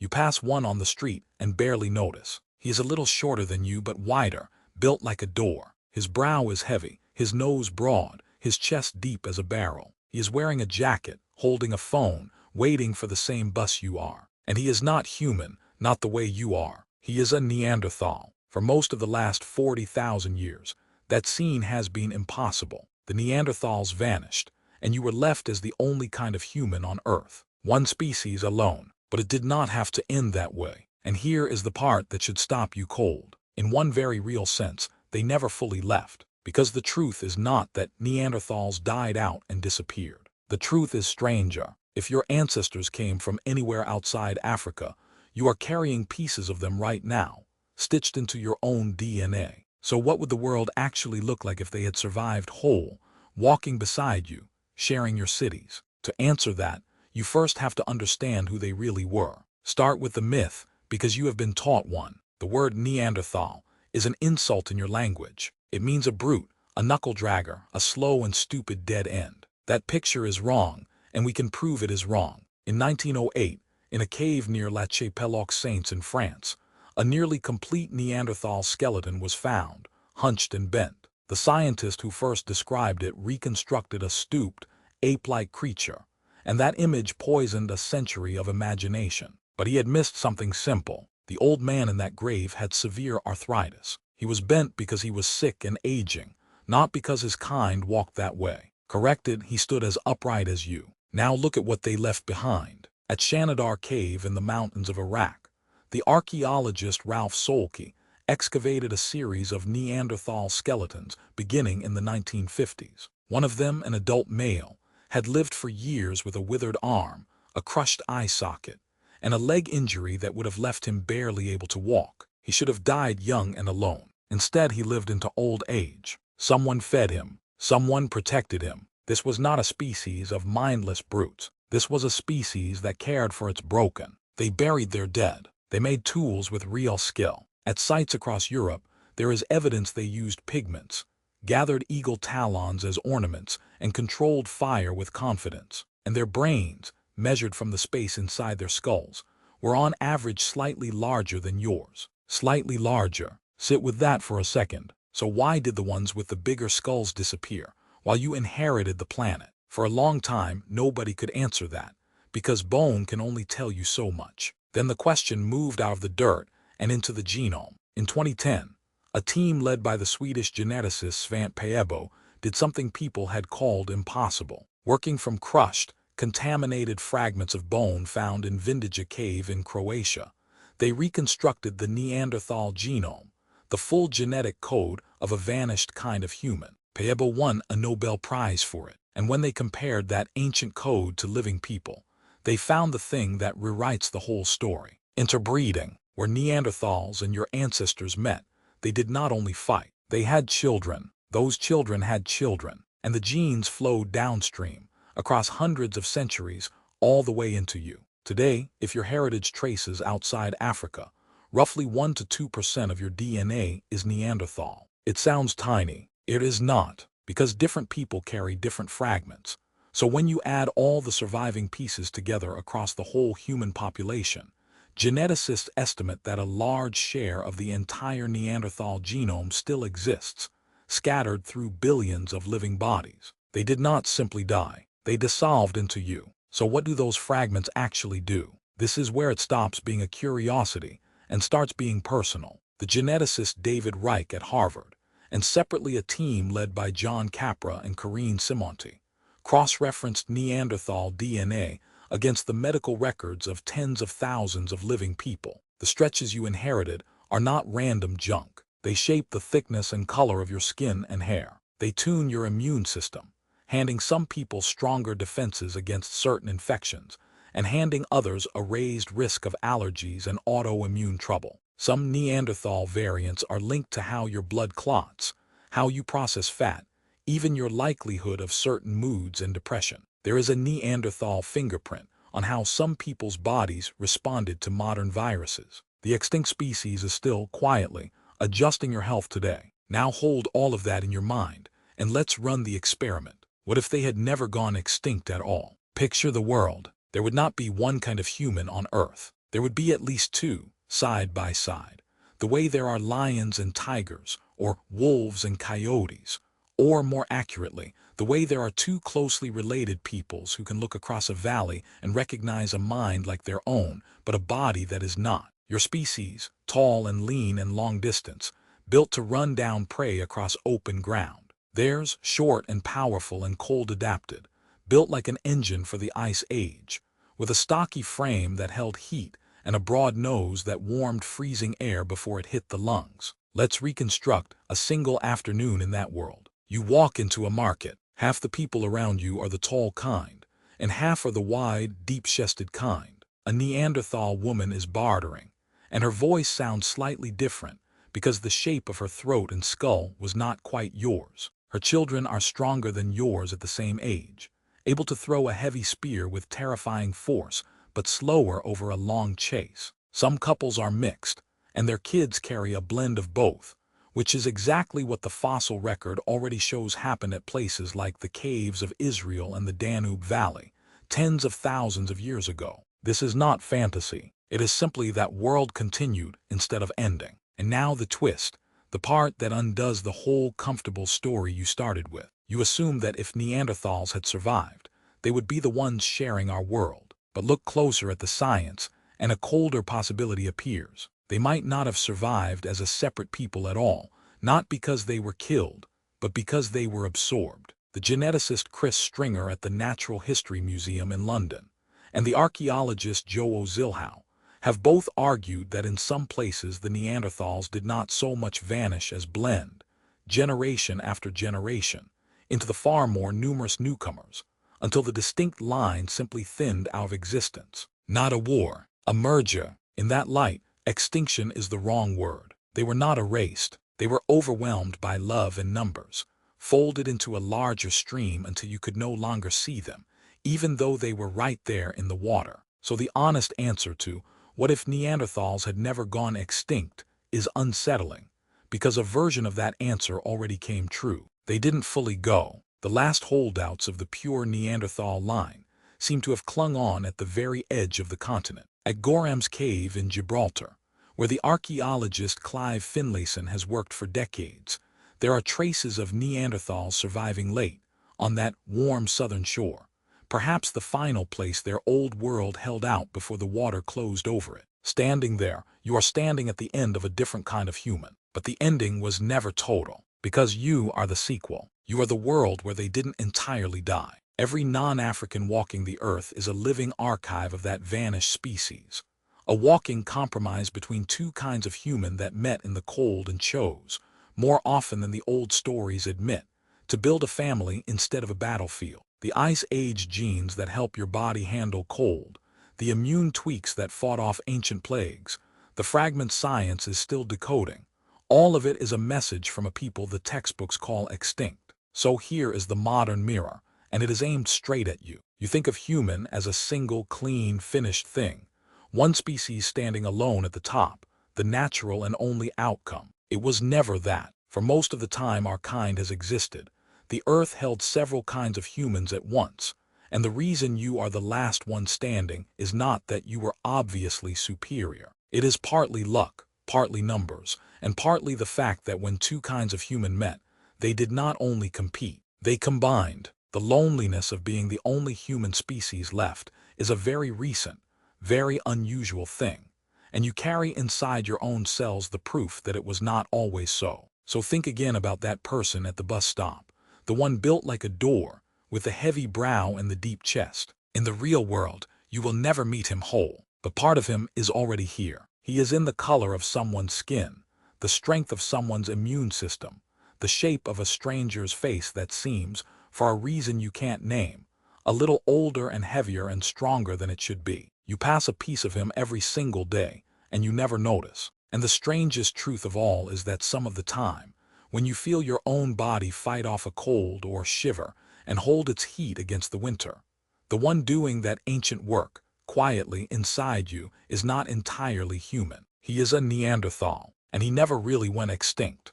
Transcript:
You pass one on the street and barely notice. He is a little shorter than you but wider, built like a door. His brow is heavy, his nose broad, his chest deep as a barrel. He is wearing a jacket, holding a phone, waiting for the same bus you are. And he is not human, not the way you are. He is a Neanderthal. For most of the last 40,000 years, that scene has been impossible. The Neanderthals vanished, and you were left as the only kind of human on Earth. One species alone. But it did not have to end that way. And here is the part that should stop you cold. In one very real sense, they never fully left. Because the truth is not that Neanderthals died out and disappeared. The truth is stranger. If your ancestors came from anywhere outside Africa, you are carrying pieces of them right now, stitched into your own DNA. So what would the world actually look like if they had survived whole, walking beside you, sharing your cities? To answer that, you first have to understand who they really were. Start with the myth, because you have been taught one. The word Neanderthal is an insult in your language. It means a brute, a knuckle-dragger, a slow and stupid dead end. That picture is wrong, and we can prove it is wrong. In 1908, in a cave near La Chapelle-aux-Saints in France, a nearly complete Neanderthal skeleton was found, hunched and bent. The scientist who first described it reconstructed a stooped, ape-like creature, and that image poisoned a century of imagination. But he had missed something simple. The old man in that grave had severe arthritis. He was bent because he was sick and aging, not because his kind walked that way. Corrected, he stood as upright as you. Now look at what they left behind. At Shanidar cave in the mountains of Iraq, the archaeologist Ralph Solke excavated a series of Neanderthal skeletons beginning in the 1950s. One of them, an adult male, had lived for years with a withered arm, a crushed eye socket, and a leg injury that would have left him barely able to walk. He should have died young and alone. Instead, he lived into old age. Someone fed him. Someone protected him. This was not a species of mindless brutes. This was a species that cared for its broken. They buried their dead. They made tools with real skill. At sites across Europe, there is evidence they used pigments, gathered eagle talons as ornaments, and controlled fire with confidence. And their brains, measured from the space inside their skulls, were on average slightly larger than yours. Slightly larger. Sit with that for a second. So why did the ones with the bigger skulls disappear, while you inherited the planet? For a long time, nobody could answer that, because bone can only tell you so much. Then the question moved out of the dirt and into the genome. In 2010, a team led by the Swedish geneticist Svante Pääbo did something people had called impossible. Working from crushed, contaminated fragments of bone found in Vindija cave in Croatia, they reconstructed the Neanderthal genome, the full genetic code of a vanished kind of human. Pääbo won a Nobel Prize for it, and when they compared that ancient code to living people, they found the thing that rewrites the whole story. Interbreeding, where Neanderthals and your ancestors met. They did not only fight, they had children. Those children had children, and the genes flowed downstream, across hundreds of centuries, all the way into you. Today, if your heritage traces outside Africa, roughly 1 to 2% of your DNA is Neanderthal. It sounds tiny. It is not, because different people carry different fragments. So when you add all the surviving pieces together across the whole human population, geneticists estimate that a large share of the entire Neanderthal genome still exists, scattered through billions of living bodies. They did not simply die. They dissolved into you. So what do those fragments actually do? This is where it stops being a curiosity and starts being personal. The geneticist David Reich at Harvard, and separately a team led by John Capra and Corinne Simonti, cross-referenced Neanderthal DNA against the medical records of tens of thousands of living people. The stretches you inherited are not random junk. They shape the thickness and color of your skin and hair. They tune your immune system, handing some people stronger defenses against certain infections, and handing others a raised risk of allergies and autoimmune trouble. Some Neanderthal variants are linked to how your blood clots, how you process fat, even your likelihood of certain moods and depression. There is a Neanderthal fingerprint on how some people's bodies responded to modern viruses. The extinct species is still, quietly, adjusting your health today. Now hold all of that in your mind, and let's run the experiment. What if they had never gone extinct at all? Picture the world. There would not be one kind of human on Earth. There would be at least two, side by side, the way there are lions and tigers, or wolves and coyotes, or more accurately, the way there are two closely related peoples who can look across a valley and recognize a mind like their own, but a body that is not. Your species, tall and lean and long distance, built to run down prey across open ground. Theirs, short and powerful and cold adapted, built like an engine for the ice age, with a stocky frame that held heat and a broad nose that warmed freezing air before it hit the lungs. Let's reconstruct a single afternoon in that world. You walk into a market. Half the people around you are the tall kind, and half are the wide, deep-chested kind. A Neanderthal woman is bartering, and her voice sounds slightly different because the shape of her throat and skull was not quite yours. Her children are stronger than yours at the same age, able to throw a heavy spear with terrifying force, but slower over a long chase. Some couples are mixed, and their kids carry a blend of both, which is exactly what the fossil record already shows happened at places like the caves of Israel and the Danube Valley, tens of thousands of years ago. This is not fantasy. It is simply that world continued instead of ending. And now the twist, the part that undoes the whole comfortable story you started with. You assume that if Neanderthals had survived, they would be the ones sharing our world. But look closer at the science, and a colder possibility appears. They might not have survived as a separate people at all, not because they were killed, but because they were absorbed. The geneticist Chris Stringer at the Natural History Museum in London and the archaeologist Joe Ozilhau have both argued that in some places the Neanderthals did not so much vanish as blend, generation after generation, into the far more numerous newcomers, until the distinct line simply thinned out of existence. Not a war, a merger. In that light, extinction is the wrong word. They were not erased. They were overwhelmed by love and numbers, folded into a larger stream until you could no longer see them, even though they were right there in the water. So the honest answer to, what if Neanderthals had never gone extinct, is unsettling, because a version of that answer already came true. They didn't fully go. The last holdouts of the pure Neanderthal line seem to have clung on at the very edge of the continent. At Gorham's cave in Gibraltar, where the archaeologist Clive Finlayson has worked for decades, there are traces of Neanderthals surviving late on that warm southern shore, perhaps the final place their old world held out before the water closed over it. Standing there, you are standing at the end of a different kind of human. But the ending was never total, because you are the sequel. You are the world where they didn't entirely die. Every non-African walking the earth is a living archive of that vanished species, a walking compromise between two kinds of human that met in the cold and chose, more often than the old stories admit, to build a family instead of a battlefield. The Ice Age genes that help your body handle cold, the immune tweaks that fought off ancient plagues, the fragment science is still decoding. All of it is a message from a people the textbooks call extinct. So here is the modern mirror, and it is aimed straight at you. You think of human as a single, clean, finished thing, one species standing alone at the top, the natural and only outcome. It was never that. For most of the time our kind has existed, the earth held several kinds of humans at once, and the reason you are the last one standing is not that you were obviously superior. It is partly luck, partly numbers, and partly the fact that when two kinds of human met, they did not only compete, they combined. The loneliness of being the only human species left is a very recent, very unusual thing, and you carry inside your own cells the proof that it was not always so. So think again about that person at the bus stop, the one built like a door, with the heavy brow and the deep chest. In the real world, you will never meet him whole, but part of him is already here. He is in the color of someone's skin, the strength of someone's immune system, the shape of a stranger's face that seems, for a reason you can't name, a little older and heavier and stronger than it should be. You pass a piece of him every single day, and you never notice. And the strangest truth of all is that some of the time, when you feel your own body fight off a cold or shiver and hold its heat against the winter, the one doing that ancient work, quietly inside you, is not entirely human. He is a Neanderthal, and he never really went extinct.